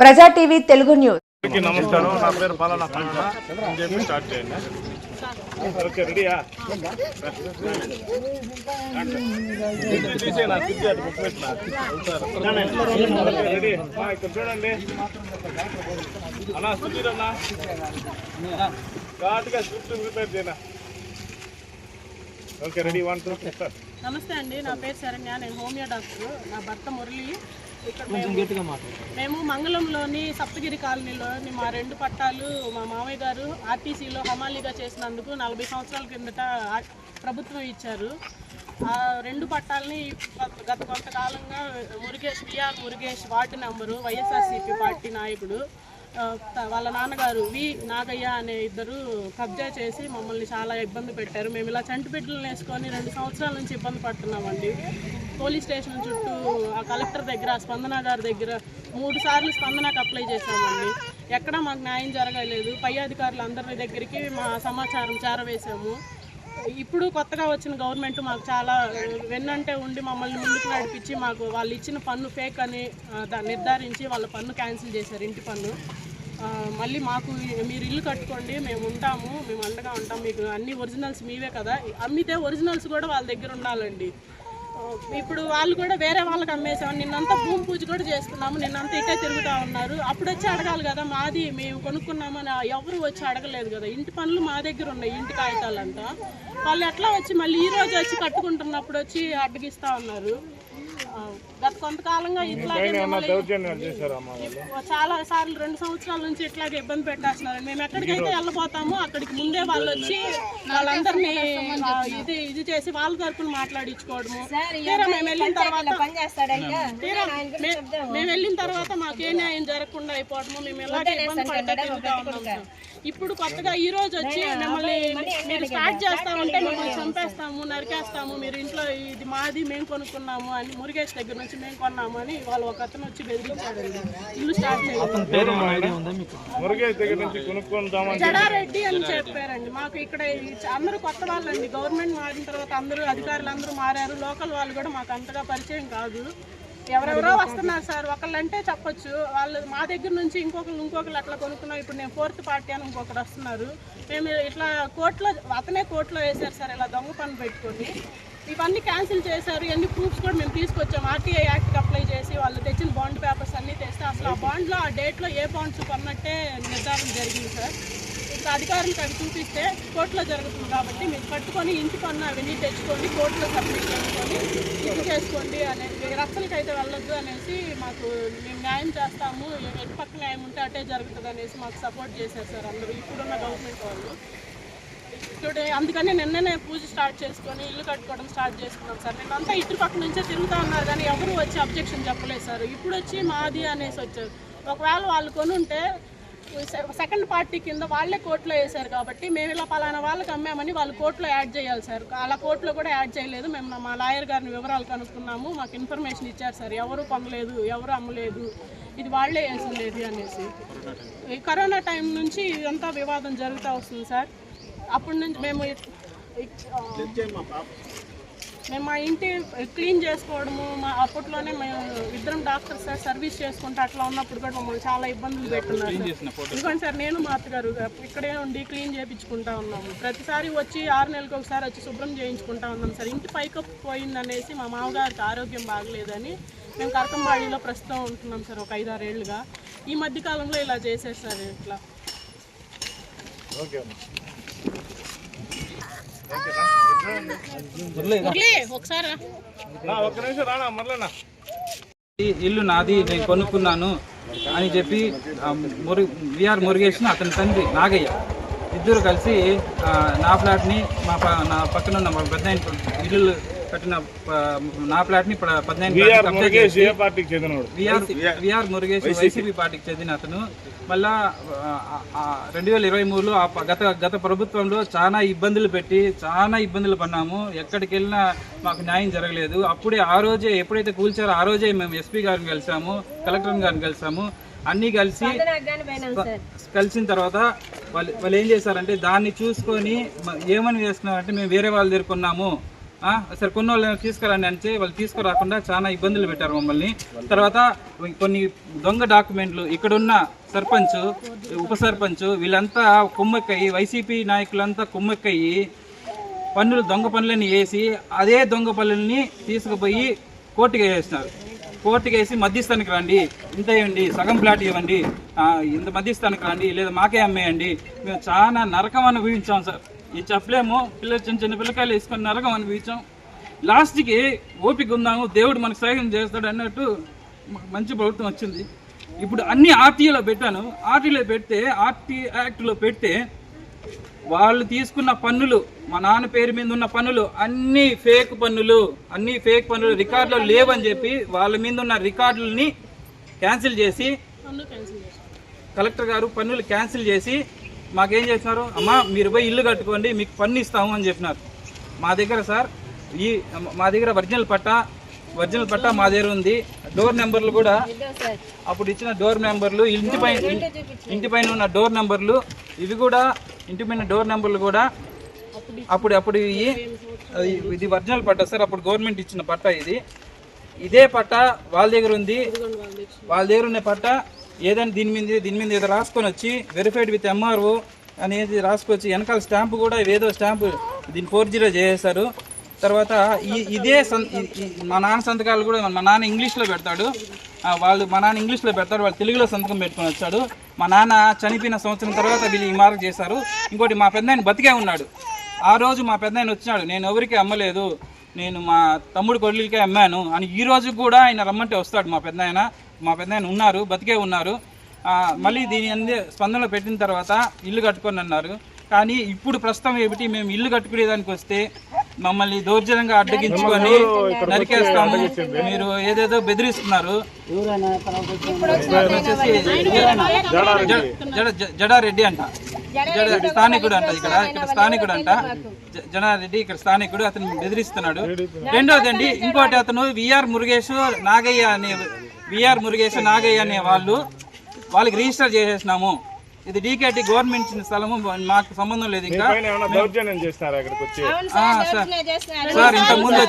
ప్రజా TV Telugu news. నమస్కారం, నా పేరు పాలన స్టార్ట్ చేయండి. ఓకే, రెడీయా? రెడీ. ఇక్కడ చూడండి అన్నా, సుధీర్ అన్నా ఘాటుగా స్క్రిప్ట్ ప్రిపేర్ చేయనా. Okay, ready. 1 2 3. నమస్తే అండి, నా పేరు శరణ్య, నేను హోమియో డాక్టర్. నా భర్త మురళి. ఇక్కడ మేము మంగళంలోని సప్తగిరి కాలనీలోని మా 2 పట్టాలు మా మామయ్య గారు ఆర్టీసీలో హమాలీగా చేసినందుకు 40 సంవత్సరాల కిందట ప్రభుత్వం ఇచ్చారు. ఆ 2 పట్టాలని గత కొంతకాలంగా VR Murugesh ward number YSRCP party నాయకుడు వాళ్ళ నాన్నగారు నాగయ్య అనే ఇద్దరు కబ్జా చేసి మమ్మల్ని చాలా ఇబ్బంది పెట్టారు. మేము ఇలా చంటి బిడ్డలను వేసుకొని 2 సంవత్సరాల నుంచి ఇబ్బంది పడుతున్నామండి. పోలీస్ స్టేషన్ చుట్టూ ఆ కలెక్టర్ దగ్గర, స్పందన గారి దగ్గర 3 సార్లు స్పందనకు అప్లై చేసామండి. ఎక్కడా మాకు న్యాయం జరగలేదు. పై అధికారులు అందరి దగ్గరికి మా సమాచారం చేరవేశాము. ఇప్పుడు కొత్తగా వచ్చిన గవర్నమెంట్ మాకు చాలా వెన్నంటే ఉండి మమ్మల్ని ముందుకు నడిపించి మాకు వాళ్ళు ఇచ్చిన పన్ను ఫేక్ అని నిర్ధారించి వాళ్ళ పన్ను క్యాన్సిల్ చేశారు, ఇంటి పన్ను. మళ్ళీ మాకు మీరు ఇల్లు కట్టుకోండి, మేము ఉంటాము, మేము అండగా ఉంటాం, మీకు అన్ని ఒరిజినల్స్ మీవే కదా, అమ్మితే ఒరిజినల్స్ కూడా వాళ్ళ దగ్గర ఉండాలండి. ఇప్పుడు వాళ్ళు కూడా వేరే వాళ్ళకి అమ్మేసాము. నిన్నంతా భూమి పూజ కూడా చేసుకున్నాము, నిన్నంతా ఇట్టే తిరుగుతూ ఉన్నారు. అప్పుడు వచ్చి అడగాలి కదా, మాది మేము కొనుక్కున్నామని ఎవరు వచ్చి అడగలేదు కదా. ఇంటి పనులు మా దగ్గర ఉన్నాయి, ఇంటి కాగితాలంతా. వాళ్ళు ఎట్లా వచ్చి మళ్ళీ ఈ రోజు వచ్చి కట్టుకుంటున్నప్పుడు వచ్చి అడ్డగిస్తూ ఉన్నారు. గత కొంతకాలంగా ఇట్లాగే చాలా సార్లు 2 సంవత్సరాల నుంచి ఇట్లాగే ఇబ్బంది పెట్టేస్తున్నారు. మేము ఎక్కడికైతే వెళ్ళబోతామో అక్కడికి ముందే వాళ్ళు వచ్చి వాళ్ళందరినీ ఇది చేసి వాళ్ళ తరపున మాట్లాడించుకోవడము. మేము వెళ్ళిన తర్వాత మాకే న్యాయం జరగకుండా అయిపోవడము. మేము ఎలాగే ఇబ్బంది పడ్డా తిరుగుతా ఉన్నాం. ఇప్పుడు కొత్తగా ఈ రోజు వచ్చి మిమ్మల్ని మీరు స్టార్ట్ చేస్తా ఉంటే మిమ్మల్ని చంపేస్తాము, నరికేస్తాము, మీరు ఇంట్లో ఇది మాది, మేము కొనుక్కున్నాము అని, మురుగేష్ దగ్గర నుంచి మేము కొన్నాము అని వాళ్ళు ఒక అతను వచ్చి బెదిరించాడండి. ఇల్లు స్టార్ట్ చేయాలి జడారెడ్డి అని చెప్పారండి. మాకు ఇక్కడ అందరూ కొత్త వాళ్ళండి. గవర్నమెంట్ మారిన తర్వాత అందరూ అధికారులు అందరూ మారారు. లోకల్ వాళ్ళు కూడా మాకు అంతగా పరిచయం కాదు. ఎవరెవరో వస్తున్నారు సార్, ఒకళ్ళంటే చెప్పొచ్చు. వాళ్ళు మా దగ్గర నుంచి ఇంకొకరు అట్లా కొనుక్కున్నాం. ఇప్పుడు నేను 4th పార్టీ అని ఇంకొకరు వస్తున్నారు. మేము ఇట్లా అతనే కోర్టులో వేశారు సార్, ఇలా దొంగ పని పెట్టుకొని. ఇవన్నీ క్యాన్సిల్ చేశారు. ఇవన్నీ ప్రూఫ్స్ కూడా మేము తీసుకొచ్చాము. ఆర్టీఐ యాక్ట్కి అప్లై చేసి వాళ్ళు తెచ్చిన బాండ్ పేపర్స్ అన్నీ తెస్తే అసలు ఆ బాండ్లో ఆ డేట్లో ఏ బాండ్స్ కొన్నట్టే నిర్ధారణ జరిగింది సార్. ఇంకా అధికారులకు అవి చూపిస్తే కోర్టులో జరుగుతుంది కాబట్టి మీరు కట్టుకొని ఇంటి పన్ను అవన్నీ తెచ్చుకొని కోర్టులో సబ్మిట్ చేసుకొని ఇది చేసుకోండి అనేది, రక్షణకి అయితే వెళ్ళొద్దు అనేసి మాకు మేము న్యాయం చేస్తాము, ఎటు పక్క న్యాయం ఉంటే అటే జరుగుతుంది అనేసి మాకు సపోర్ట్ చేశారు సార్ అందరూ ఇప్పుడున్న గవర్నమెంట్ వాళ్ళు. అందుకని నిన్ననే పూజ స్టార్ట్ చేసుకొని ఇల్లు కట్టుకోవడం స్టార్ట్ చేసుకున్నాం సార్. నిన్నంతా ఇటు పక్క నుంచే తిరుగుతూ ఉన్నారు కానీ ఎవరు వచ్చి అబ్జెక్షన్ చెప్పలేదు సార్. ఇప్పుడు వచ్చి మాది అనేసి వచ్చారు. ఒకవేళ వాళ్ళు కొనుంటే సెకండ్ పార్టీ కింద వాళ్ళే కోర్టులో వేశారు కాబట్టి మేము ఇలా పలానా వాళ్ళకి అమ్మామని వాళ్ళు కోర్టులో యాడ్ చేయాలి సార్. అలా కోర్టులో కూడా యాడ్ చేయలేదు. మేము మా లాయర్ గారిని వివరాలు కనుక్కున్నాము, మాకు ఇన్ఫర్మేషన్ ఇచ్చారు సార్. ఎవరు కొనలేదు, ఎవరు అమ్మలేదు, ఇది వాళ్లే వేసిండేది అనేసి. ఈ కరోనా టైం నుంచి ఇదంతా వివాదం జరుగుతూ వస్తుంది సార్. అప్పటి నుంచి మేము మా ఇంటి క్లీన్ చేసుకోవడము, అప్పట్లోనే మేము ఇద్దరం డాక్టర్స్ సార్ సర్వీస్ చేసుకుంటే అట్లా ఉన్నప్పుడు కూడా మమ్మల్ని చాలా ఇబ్బందులు పెట్టున్నారు. ఎందుకంటే సార్ నేను మా అత్తగారు ఇక్కడే ఉండి క్లీన్ చేయించుకుంటా ఉన్నాము. ప్రతిసారి వచ్చి 6 నెలలకు ఒకసారి వచ్చి శుభ్రం చేయించుకుంటా ఉన్నాం సార్. ఇంటి పైకప్పు పోయిందనేసి మా మామగారికి ఆరోగ్యం బాగలేదని మేము కరకంబాడిలో ప్రస్తుతం ఉంటున్నాం సార్ ఒక 5-6 ఏళ్ళుగా. ఈ మధ్యకాలంలో ఇలా చేసేది సార్. ఇట్లా ఇల్లు నాది, నేను కొనుక్కున్నాను అని చెప్పి విఆర్ మురుగేష్ని అతని తండ్రి నాగయ్య ఇద్దరు కలిసి నా ఫ్లాట్ని నా పక్కన ఉన్న మా పెద్ద ఇల్లు కట్టిన నా ఫ్లాట్ని 19 విఆర్ మురుగేష్ వైసీపీ పార్టీకి చెందిన అతను. మళ్ళా 2023లో గత ప్రభుత్వంలో చాలా ఇబ్బందులు పెట్టి చాలా ఇబ్బందులు పన్నాము. ఎక్కడికి వెళ్ళినా మాకు న్యాయం జరగలేదు. అప్పుడే ఆ రోజే ఎప్పుడైతే కూల్చారో ఆ రోజే మేము ఎస్పీ గారిని కలిసాము, కలెక్టర్ గారిని కలిసాము. అన్నీ కలిసిన తర్వాత వాళ్ళు ఏం చేశారంటే దాన్ని చూసుకొని ఏమని చేస్తున్నారంటే మేము వేరే వాళ్ళ దగ్గర కొన్నాము సరే కొన్ని వాళ్ళు తీసుకురండి అంటే వాళ్ళు తీసుకురాకుండా చాలా ఇబ్బందులు పెట్టారు మమ్మల్ని. తర్వాత కొన్ని దొంగ డాక్యుమెంట్లు ఇక్కడున్న సర్పంచ్, ఉప సర్పంచ్ వీళ్ళంతా కుమ్మెక్కయి, వైసీపీ నాయకులంతా కుమ్మెక్కయి దొంగ పనులని వేసి అదే దొంగ పనులని తీసుకుపోయి కోర్టుకి వేసినారు. కోర్టుకి వేసి మధ్యస్థానికి రండి, ఇంత ఇవ్వండి, సగం ప్లాట్ ఇవ్వండి, ఇంత మధ్యస్థానికి రండి, లేదా మాకే అమ్మేయండి. మేము చాలా నరకం అనుభవించాం సార్. ఇది చెప్పలేము. చిన్న చిన్న పిల్లకాయలు వేసుకొని నరకం అనుభవించాం. లాస్ట్కి ఓపిక ఉందాము, దేవుడు మనకు సహాయం చేస్తాడు అన్నట్టు మంచి ప్రభుత్వం వచ్చింది. ఇప్పుడు అన్ని ఆర్టీలో పెట్టాను. ఆర్టీలో పెడితే ఆర్టీ యాక్ట్లో పెడితే వాళ్ళు తీసుకున్న పన్నులు, మా నాన్న పేరు మీద ఉన్న పన్నులు అన్ని ఫేక్ పన్నులు రికార్డులో లేవని చెప్పి వాళ్ళ మీద ఉన్న రికార్డులని క్యాన్సిల్ చేసి కలెక్టర్ గారు పన్నులు క్యాన్సిల్ చేసి మాకేం చేసినారు, అమ్మా మీరు పోయి ఇల్లు కట్టుకోండి మీకు పన్ను ఇస్తాము అని చెప్పినారు. మా దగ్గర సార్ మా దగ్గర ఒరిజినల్ పట్టా మా దగ్గర ఉంది. డోర్ నెంబర్లు కూడా అప్పుడు ఇచ్చిన డోర్ నెంబర్లు, ఇంటిపైన ఉన్న డోర్ నెంబర్లు, ఇవి కూడా ఇంటిపైన డోర్ నెంబర్లు కూడా అప్పుడు ఇది ఒరిజినల్ పట్టా సార్. అప్పుడు గవర్నమెంట్ ఇచ్చిన పట్టా ఇదే పట్టా వాళ్ళ దగ్గర ఉంది. వాళ్ళ దగ్గర ఉన్న పట్టా ఏదైనా దీని మీద ఏదో రాసుకొని వచ్చి వెరిఫైడ్ విత్ ఎంఆర్ఓ అనేది రాసుకొచ్చి వెనకాల స్టాంపు కూడా ఏదో స్టాంపు దీన్ని 40 చేసేశారు. తర్వాత ఇదే మా నాన్న సంతకాలు కూడా మా నాన్న ఇంగ్లీష్లో పెడతాడు, వాళ్ళు తెలుగులో సంతకం పెట్టుకొని వచ్చాడు. మా నాన్న చనిపోయిన సంవత్సరం తర్వాత వీళ్ళు ఈ మార్క్ చేశారు. ఇంకోటి మా పెద్దాయన బతికే ఉన్నాడు. ఆ రోజు మా పెద్దాయన వచ్చినాడు, నేను ఎవరికి అమ్మలేదు, నేను మా తమ్ముడు కొడుకులకే అమ్మాను అని. ఈ రోజు కూడా ఆయన రమ్మంటే వస్తాడు మా పెద్దాయన ఉన్నారు, బతికే ఉన్నారు. మళ్ళీ దీని అన్ని స్పందనలో పెట్టిన తర్వాత ఇల్లు కట్టుకొని అన్నారు. కానీ ఇప్పుడు ప్రస్తుతం ఏమిటి, మేము ఇల్లు కట్టుకునేదానికి వస్తే మమ్మల్ని దౌర్జన్యంగా అడ్డగించుకొని నరికేస్తాము, మీరు ఏదేదో బెదిరిస్తున్నారు. జడారెడ్డి అంట, స్థానికుడు అంట, ఇక్కడ స్థానికుడు అంట, జనారెడ్డి ఇక్కడ స్థానికుడు, అతను బెదిరిస్తున్నాడు. రెండోది అండి, ఇంకోటి అతను విఆర్ మురుగేష్ నాగయ్య అనే వాళ్ళకి రిజిస్టర్ చేసేసినాము. ఇది డీకేటీ గవర్నమెంట్ ఇచ్చిన స్థలము, మాకు సంబంధం లేదు. ఇంకా సార్ ఇంతకుముందు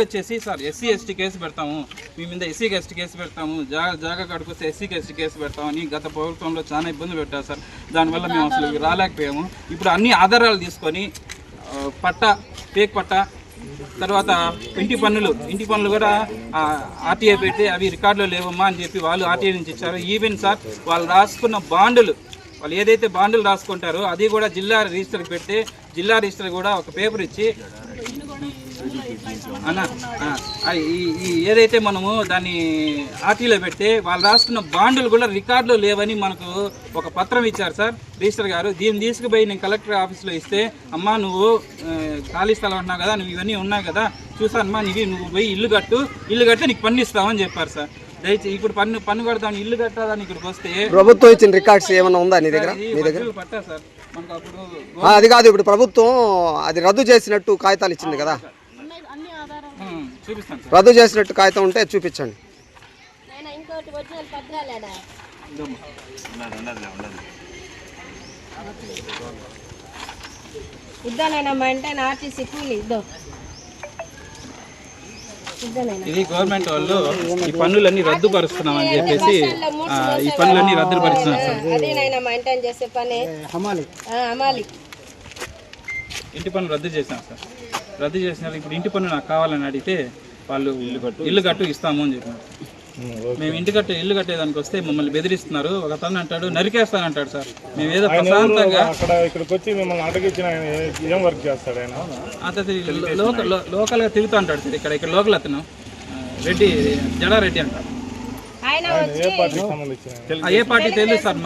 వచ్చేసి సార్ ఎస్సీ ఎస్టీ కేసు పెడతాము, మీ మీద ఎస్సీ ఎస్టీ కేసు పెడతాము, జాగా కడుకొస్తే ఎస్సీ ఎస్టీ కేసు పెడతామని గత ప్రభుత్వంలో చాలా ఇబ్బంది పెట్టారు సార్. దానివల్ల మేము అసలు రాలేకపోయాము. ఇప్పుడు అన్ని ఆధారాలు తీసుకొని ఫేక్ పట్టా, తర్వాత ఇంటి పన్నులు కూడా ఆర్టీఐ పెడితే అవి రికార్డులో లేవమ్మా అని చెప్పి వాళ్ళు ఆర్టీఐ నుంచి ఇచ్చారు. ఈవెన్ సార్ వాళ్ళు రాసుకున్న బాండులు, వాళ్ళు ఏదైతే బాండులు రాసుకుంటారో అది కూడా జిల్లా రిజిస్టర్కి పెడితే జిల్లా రిజిస్టర్ కూడా ఒక పేపర్ ఇచ్చి ఏదైతే మనము దాన్ని ఆర్టీలో పెడితే వాళ్ళు రాసుకున్న బాండులు కూడా రికార్డులో లేవని మనకు ఒక పత్రం ఇచ్చారు సార్ రిజిస్టర్ గారు. దీన్ని తీసుకుపోయి నేను కలెక్టర్ ఆఫీస్లో ఇస్తే, అమ్మా నువ్వు ఖాళీ స్థలం అంటున్నావు కదా, నువ్వు ఇవన్నీ ఉన్నాయి కదా చూసానమ్మా, నువ్వు పోయి ఇల్లు కడితే నీకు పన్ను ఇస్తామని చెప్పారు సార్. దయచేసి ఇప్పుడు పన్ను కడతాను, ఇల్లు కట్టాలని ఇక్కడికి వస్తే ప్రభుత్వం ఇచ్చిన రికార్డ్స్ ఏమైనా ఉందా నీ దగ్గర? పట్టా సార్ మనకు అప్పుడు అది కాదు, ఇప్పుడు ప్రభుత్వం అది రద్దు చేసినట్టు కాగితాలు ఇచ్చింది కదా, రద్దు చేసినట్టు కాగితం ఉంటే చూపించండి. ఇది గవర్నమెంట్ వాళ్ళు ఈ పన్నులన్నీ రద్దుపరుస్తున్నామని చెప్పేసి ఈ పన్నులన్నీ రద్దుపరుస్తున్నారు సార్. ఇంటి పన్ను రద్దు చేసినారు సార్, రద్దు చేసినారు. ఇప్పుడు ఇంటి పన్ను నాకు కావాలని అడిగితే వాళ్ళు ఇల్లు కట్టు ఇస్తాము అని చెప్పినారు. మేము ఇల్లు కట్టేదానికి వస్తే మమ్మల్ని బెదిరిస్తున్నారు. ఒక అతను అంటాడు నరికేస్తానంటాడు సార్. మేము ఏదో ప్రశాంతంగా అతను లోకల్గా తిరుగుతూ అంటాడు సార్. ఇక్కడ లోకల్ అతను జడారెడ్డి అంటారు. ఏ పార్టీ తెలుసు సార్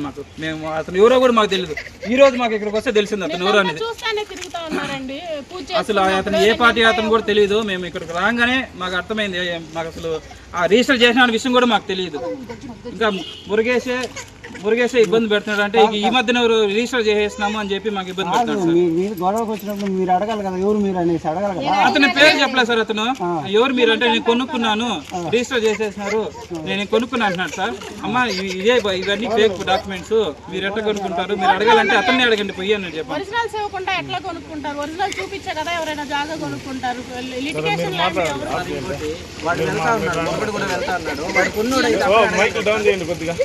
మాకు, మేము అతను ఎవరో కూడా మాకు తెలియదు. ఈ రోజు మాకు ఇక్కడికి వస్తే తెలిసింది అతను ఎవరో అనేది. అసలు అతను ఏ పార్టీ అతను కూడా తెలియదు. మేము ఇక్కడికి రాగానే మాకు అర్థమైంది, మాకు అసలు ఆ రిజిస్టర్ చేసిన విషయం కూడా మాకు తెలియదు. ఇంకా మురుగేషే మురుగేశ ఇబ్బంది పెడుతున్నాడు అంటే ఈ మధ్యన ఎవరు రిజిస్టర్ చేసేసినాము అని చెప్పి మాకు ఇబ్బంది పెడుతున్నాడు సార్. మీరు గొడవకు వచ్చినప్పుడు మీరు అడగాలి కదా, ఎవరు మీరు అనేసి అడగాలి కదా. అతని పేరు చెప్పలేదు సార్. అతను ఎవరు మీరు అంటే నేను కొనుక్కున్నాను, రిజిస్టర్ చేసేసినారు, నేను కొనుక్కున్నా అంటున్నాడు సార్. అమ్మ ఇవన్నీ ఫేక్ డాక్యుమెంట్స్, మీరు ఎట్లా కొనుక్కుంటారు, మీరు అడగాలంటే అతన్ని అడగండి పోయి అని చెప్పాను. ఒరిజినల్స్ ఇవ్వకుండా ఎట్లా కొనుక్కుంటారు? ఒరిజినల్ చూపించే కదా ఎవరైనా జాగా కొనుక్కుంటారు. లిటిగేషన్ మైక్ డౌన్ చేయండి కొద్దిగా.